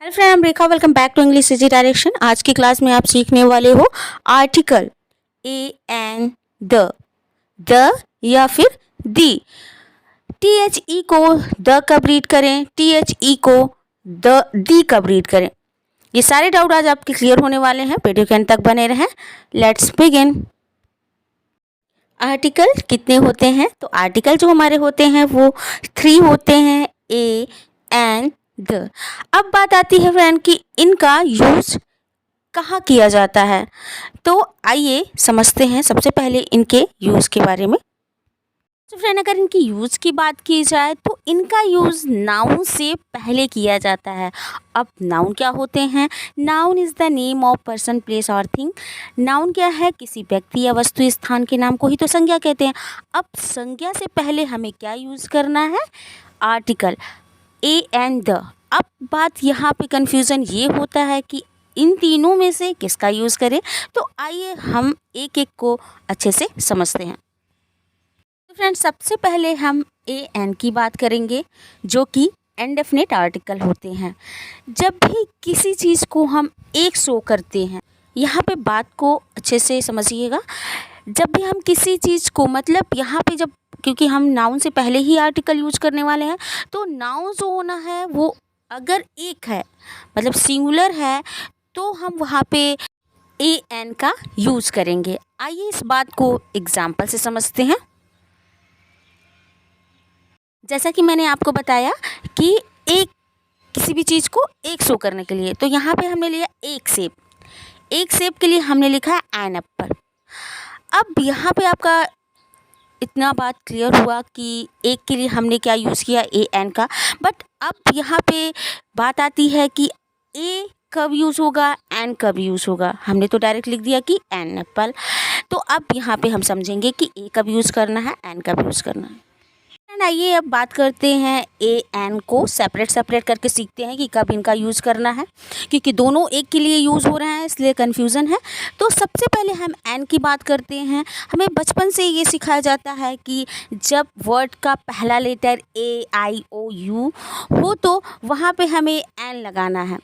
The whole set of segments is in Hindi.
Hello friend, I am Rekha. Welcome back to English easy direction. आज की क्लास में आप सीखने वाले हो आर्टिकल ए एंड द या फिर दी। THE को द कब रीड करें, THE को दी कब रीड करें, ये सारे डाउट आज आपके क्लियर होने वाले हैं। वीडियो के अंत तक बने रहें। Let's begin. आर्टिकल कितने होते हैं? तो आर्टिकल जो हमारे होते हैं वो 3 होते हैं, ए एंड द। अब बात आती है फ्रेंड कि इनका यूज कहाँ किया जाता है। तो आइए समझते हैं सबसे पहले इनके यूज के बारे में। तो फ्रेंड, अगर इनकी यूज की बात की जाए तो इनका यूज नाउन से पहले किया जाता है। अब नाउन क्या होते हैं? Noun is the name of person, place और थिंग। नाउन क्या है? किसी व्यक्ति या वस्तु स्थान के नाम को ही तो संज्ञा कहते हैं। अब संज्ञा से पहले हमें क्या यूज करना है? Article A and the. अब बात यहाँ पे कंफ्यूजन ये होता है कि इन तीनों में से किसका यूज़ करें। तो आइए हम एक एक को अच्छे से समझते हैं। तो फ्रेंड्स, सबसे पहले हम ए एंड की बात करेंगे, जो कि इंडेफिनिट आर्टिकल होते हैं। जब भी किसी चीज़ को हम एक शो करते हैं, यहाँ पे बात को अच्छे से समझिएगा। जब भी हम किसी चीज़ को, मतलब यहाँ पे जब, क्योंकि हम नाउन से पहले ही आर्टिकल यूज करने वाले हैं, तो नाउन जो होना है वो अगर एक है, मतलब सिंगुलर है, तो हम वहाँ पे ए एन का यूज करेंगे। आइए इस बात को एग्जाम्पल से समझते हैं। जैसा कि मैंने आपको बताया कि एक किसी भी चीज़ को एक शो करने के लिए, तो यहाँ पे हमने लिया एक सेब। एक सेब के लिए हमने लिखा है एन एप्पल। अब यहाँ पे आपका इतना बात क्लियर हुआ कि एक के लिए हमने क्या यूज़ किया, ए एन का। बट अब यहाँ पे बात आती है कि ए कब यूज़ होगा, एन कब यूज़ होगा। हमने तो डायरेक्ट लिख दिया कि एन एप्पल। तो अब यहाँ पे हम समझेंगे कि ए कब यूज़ करना है, एन कब यूज़ करना है। आइए अब बात करते हैं ए एन को सेपरेट करके सीखते हैं कि कब इनका यूज़ करना है, क्योंकि दोनों एक के लिए यूज़ हो रहे हैं, इसलिए कन्फ्यूज़न है। तो सबसे पहले हम एन की बात करते हैं। हमें बचपन से ये सिखाया जाता है कि जब वर्ड का पहला letter A I O you हो तो वहाँ पे हमें एन लगाना है।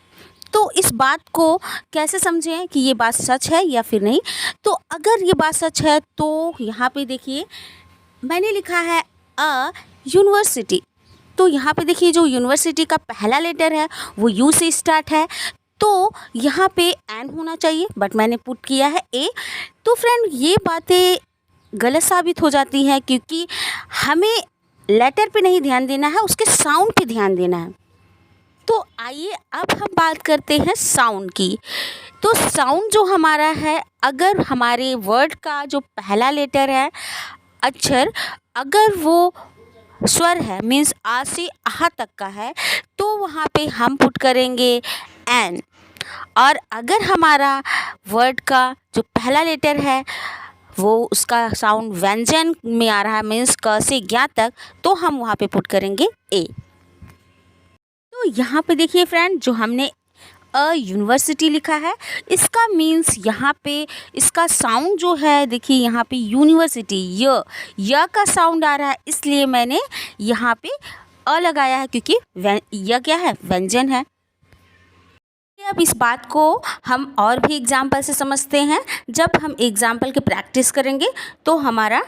तो इस बात को कैसे समझें कि ये बात सच है या फिर नहीं। तो अगर ये बात सच है तो यहाँ पे देखिए मैंने लिखा है अ यूनिवर्सिटी। तो यहाँ पे देखिए जो यूनिवर्सिटी का पहला लेटर है वो यू से स्टार्ट है, तो यहाँ पे एन होना चाहिए, बट मैंने पुट किया है ए। तो फ्रेंड, ये बातें गलत साबित हो जाती हैं, क्योंकि हमें लेटर पे नहीं ध्यान देना है, उसके साउंड पे ध्यान देना है। तो आइए अब हम बात करते हैं साउंड की। तो साउंड जो हमारा है, अगर हमारे वर्ड का जो पहला लेटर है, अक्षर, अगर वो स्वर है, मीन्स आ से आहा तक का है, तो वहाँ पे हम पुट करेंगे एन। और अगर हमारा वर्ड का जो पहला लेटर है वो उसका साउंड व्यंजन में आ रहा है, मीन्स क से ज्ञ तक, तो हम वहाँ पे पुट करेंगे ए। तो यहाँ पे देखिए फ्रेंड, जो हमने अ यूनिवर्सिटी लिखा है, इसका मीन्स यहाँ पे इसका साउंड जो है, देखिए यहाँ पे यूनिवर्सिटी य का साउंड आ रहा है, इसलिए मैंने यहाँ पे अ लगाया है, क्योंकि य क्या है, व्यंजन है। अब इस बात को हम और भी एग्जाम्पल से समझते हैं। जब हम एग्जाम्पल की प्रैक्टिस करेंगे तो हमारा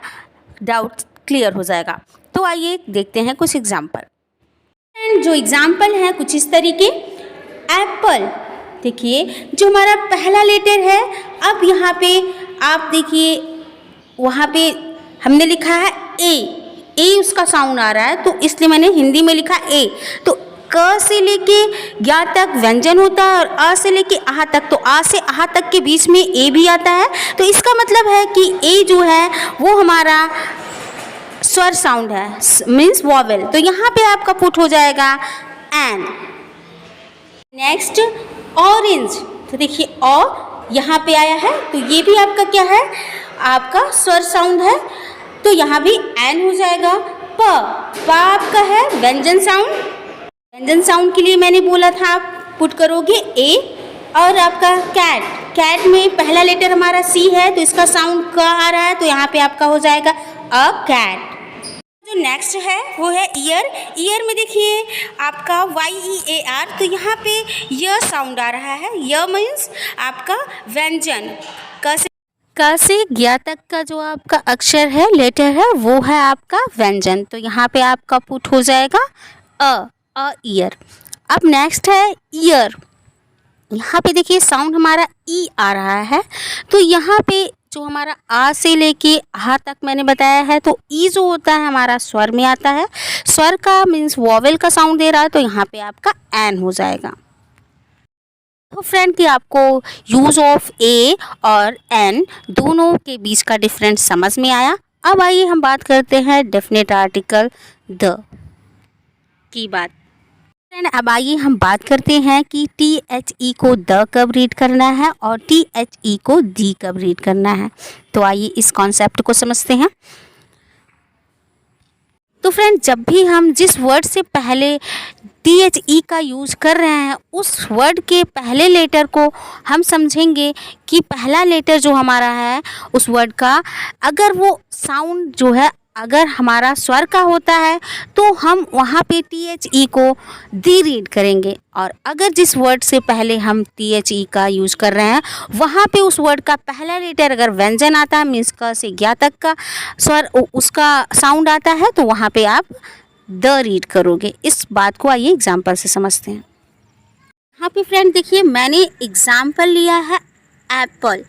डाउट क्लियर हो जाएगा। तो आइए देखते हैं कुछ एग्जाम्पल। जो एग्जाम्पल है कुछ इस तरीके। एप्पल, देखिए जो हमारा पहला लेटर है, अब यहाँ पे आप देखिए वहाँ पे हमने लिखा है ए उसका साउंड आ रहा है, तो इसलिए मैंने हिंदी में लिखा ए। तो क से लेके ज्ञ तक व्यंजन होता है, और अ से लेके आह तक, तो आ से आह तक के बीच में ए भी आता है। तो इसका मतलब है कि ए जो है वो हमारा स्वर साउंड है, मीन्स वॉवेल। तो यहाँ पे आपका पुट हो जाएगा एन। नेक्स्ट ऑरेंज, तो देखिए अ यहाँ पे आया है, तो ये भी आपका क्या है, आपका स्वर साउंड है, तो यहाँ भी एन हो जाएगा। प आपका है व्यंजन साउंड। व्यंजन साउंड के लिए मैंने बोला था आप पुट करोगे ए। और आपका कैट में पहला लेटर हमारा सी है, तो इसका साउंड क आ रहा है, तो यहाँ पे आपका हो जाएगा अ कैट। जो तो नेक्स्ट है वो है ईयर। ईयर में देखिए आपका YEAR, तो यहाँ पे य साउंड आ रहा है। य मीन्स आपका व्यंजन। क से ज्ञ तक का जो आपका अक्षर है, लेटर है, वो है आपका व्यंजन। तो यहाँ पे आपका पुट हो जाएगा ईयर। अब नेक्स्ट है ईयर। यहाँ पे देखिए साउंड हमारा ई आ रहा है। तो यहाँ पे जो हमारा आ से लेके हा तक मैंने बताया है, तो ई जो होता है हमारा स्वर में आता है। स्वर का मीन्स वॉवेल का साउंड दे रहा है, तो यहाँ पे आपका एन हो जाएगा। तो फ्रेंड कि आपको यूज़ ऑफ ए और एन दोनों के बीच का डिफरेंस समझ में आया। अब आइए हम बात करते हैं डेफिनेट आर्टिकल द की बात। फ्रेंड अब आइए हम बात करते हैं कि THE को द कब रीड करना है और THE को दी कब रीड करना है। तो आइए इस कॉन्सेप्ट को समझते हैं। तो फ्रेंड जब भी हम जिस वर्ड से पहले THE का यूज़ कर रहे हैं, उस वर्ड के पहले लेटर को हम समझेंगे कि पहला लेटर जो हमारा है उस वर्ड का, अगर वो साउंड जो है अगर हमारा स्वर का होता है तो हम वहाँ पे THE को दी रीड करेंगे। और अगर जिस वर्ड से पहले हम THE का यूज़ कर रहे हैं वहाँ पे उस वर्ड का पहला लेटर अगर व्यंजन आता है, मीन्स क से ज्ञ तक का स्वर उसका साउंड आता है, तो वहाँ पे आप द रीड करोगे। इस बात को आइए एग्जाम्पल से समझते हैं। यहाँ पे फ्रेंड देखिए मैंने एग्जाम्पल लिया है एप्पल।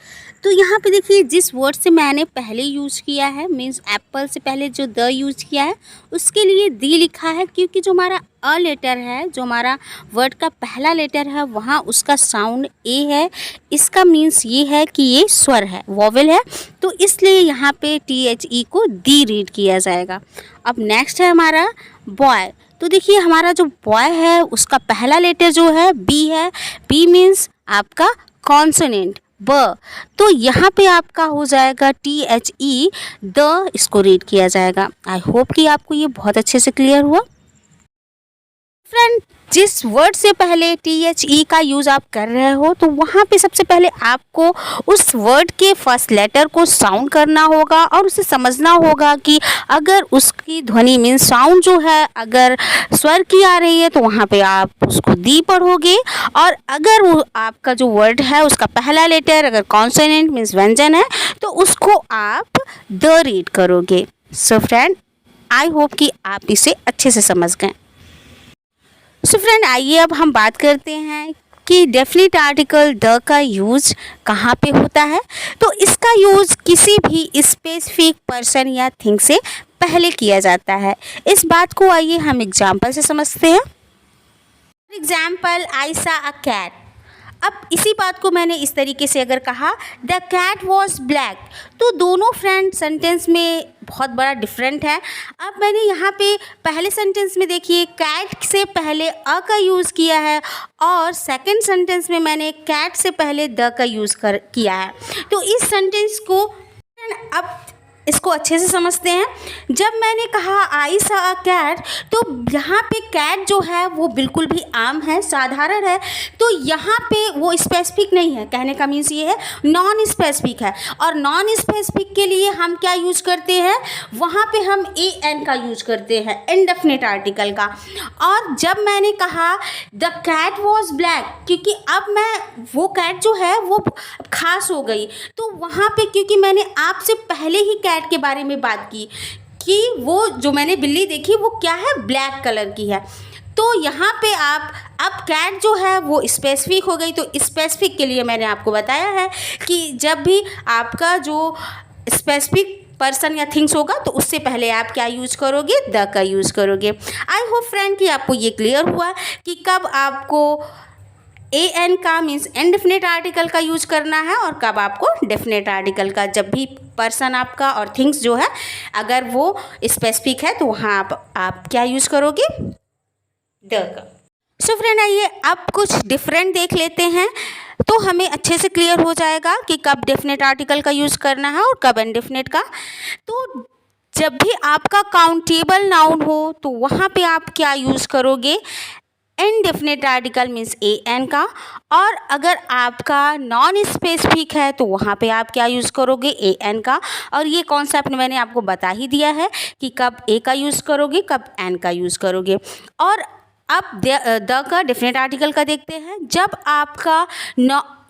तो यहाँ पे देखिए जिस वर्ड से मैंने पहले यूज़ किया है, मीन्स एप्पल से पहले जो द यूज़ किया है उसके लिए दी लिखा है, क्योंकि जो हमारा अ लेटर है, जो हमारा वर्ड का पहला लेटर है, वहाँ उसका साउंड ए है। इसका मीन्स ये है कि ये स्वर है, वॉवेल है, तो इसलिए यहाँ पे THE को दी रीड किया जाएगा। अब नेक्स्ट है हमारा बॉय। तो देखिए हमारा जो बॉय है उसका पहला लेटर जो है बी है। बी मीन्स आपका कॉन्सोनेंट ब, तो यहाँ पे आपका हो जाएगा THE द, इसको रीड किया जाएगा। आई होप कि आपको ये बहुत अच्छे से क्लियर हुआ। फ्रेंड जिस वर्ड से पहले THE का यूज़ आप कर रहे हो, तो वहाँ पे सबसे पहले आपको उस वर्ड के फर्स्ट लेटर को साउंड करना होगा और उसे समझना होगा कि अगर उसकी ध्वनि मीन्स साउंड जो है अगर स्वर की आ रही है तो वहाँ पे आप उसको दी पढ़ोगे, और अगर वो आपका जो वर्ड है उसका पहला लेटर अगर कॉन्सोनेंट मीन्स व्यंजन है तो उसको आप द रीड करोगे। सो फ्रेंड आई होप कि आप इसे अच्छे से समझ गए। सो फ्रेंड आइए अब हम बात करते हैं कि डेफिनेट आर्टिकल द का यूज़ कहाँ पे होता है। तो इसका यूज़ किसी भी स्पेसिफिक पर्सन या थिंग से पहले किया जाता है। इस बात को आइए हम एग्जाम्पल से समझते हैं। फॉर एग्जाम्पल आई सा अ कैट। अब इसी बात को मैंने इस तरीके से अगर कहा द कैट वॉज ब्लैक, तो दोनों फ्रेंड सेंटेंस में बहुत बड़ा डिफरेंट है। अब मैंने यहाँ पे पहले सेंटेंस में देखिए कैट से पहले अ का यूज़ किया है और सेकंड सेंटेंस में मैंने कैट से पहले द का यूज़ किया है। तो इस सेंटेंस को अब इसको अच्छे से समझते हैं। जब मैंने कहा आई सा अ कैट, तो यहाँ पे कैट जो है वो बिल्कुल भी आम है, साधारण है, तो यहाँ पे वो स्पेसिफिक नहीं है। कहने का मीन्स ये है नॉन स्पेसिफिक है, और नॉन स्पेसिफिक के लिए हम क्या यूज करते हैं, वहाँ पे हम AN का यूज करते हैं, इनडेफिनेट आर्टिकल का। और जब मैंने कहा द कैट वॉज ब्लैक, क्योंकि अब मैं वो कैट जो है वो खास हो गई, तो वहाँ पे क्योंकि मैंने आपसे पहले ही कैट के बारे में बात की कि वो जो मैंने बिल्ली देखी वो क्या है, ब्लैक कलर की है, तो यहाँ पे आप अब कैट जो है वो स्पेसिफिक हो गई। तो स्पेसिफिक के लिए मैंने आपको बताया है कि जब भी आपका जो स्पेसिफिक पर्सन या थिंग्स होगा तो उससे पहले आप क्या यूज़ करोगे, द का यूज़ करोगे। आई होप फ्रेंड कि आपको ये क्लियर हुआ कि कब आपको AN का मीन्स इनडेफिनेट आर्टिकल का यूज करना है और कब आपको डेफिनेट आर्टिकल का। जब भी पर्सन आपका और थिंग्स जो है अगर वो स्पेसिफिक है तो वहाँ आप क्या यूज़ करोगे, द का। सो फ्रेंड आइए अब कुछ डिफरेंट देख लेते हैं, तो हमें अच्छे से क्लियर हो जाएगा कि कब डेफिनेट आर्टिकल का यूज़ करना है और कब इनडेफिनेट का। तो जब भी आपका काउंटेबल नाउन हो तो वहाँ पे आप क्या यूज़ करोगे, indefinite article means A N का, और अगर आपका नॉन स्पेसिफिक है तो वहाँ पे आप क्या यूज़ करोगे, ए एन का। और ये कॉन्सेप्ट मैंने आपको बता ही दिया है कि कब ए का यूज़ करोगे, कब एन का यूज़ करोगे। और अब द का डेफिनेट आर्टिकल का देखते हैं। जब आपका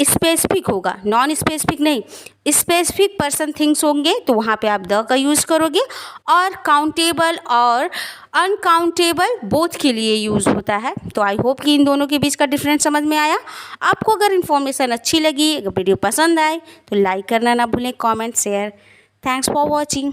स्पेसिफिक होगा, नॉन स्पेसिफिक नहीं, स्पेसिफिक पर्सन थिंग्स होंगे तो वहाँ पे आप द का यूज़ करोगे। और काउंटेबल और अनकाउंटेबल बोथ के लिए यूज़ होता है। तो आई होप कि इन दोनों के बीच का डिफरेंस समझ में आया। आपको अगर इन्फॉर्मेशन अच्छी लगी, अगर वीडियो पसंद आए तो लाइक करना ना भूलें, comment share. Thanks for watching.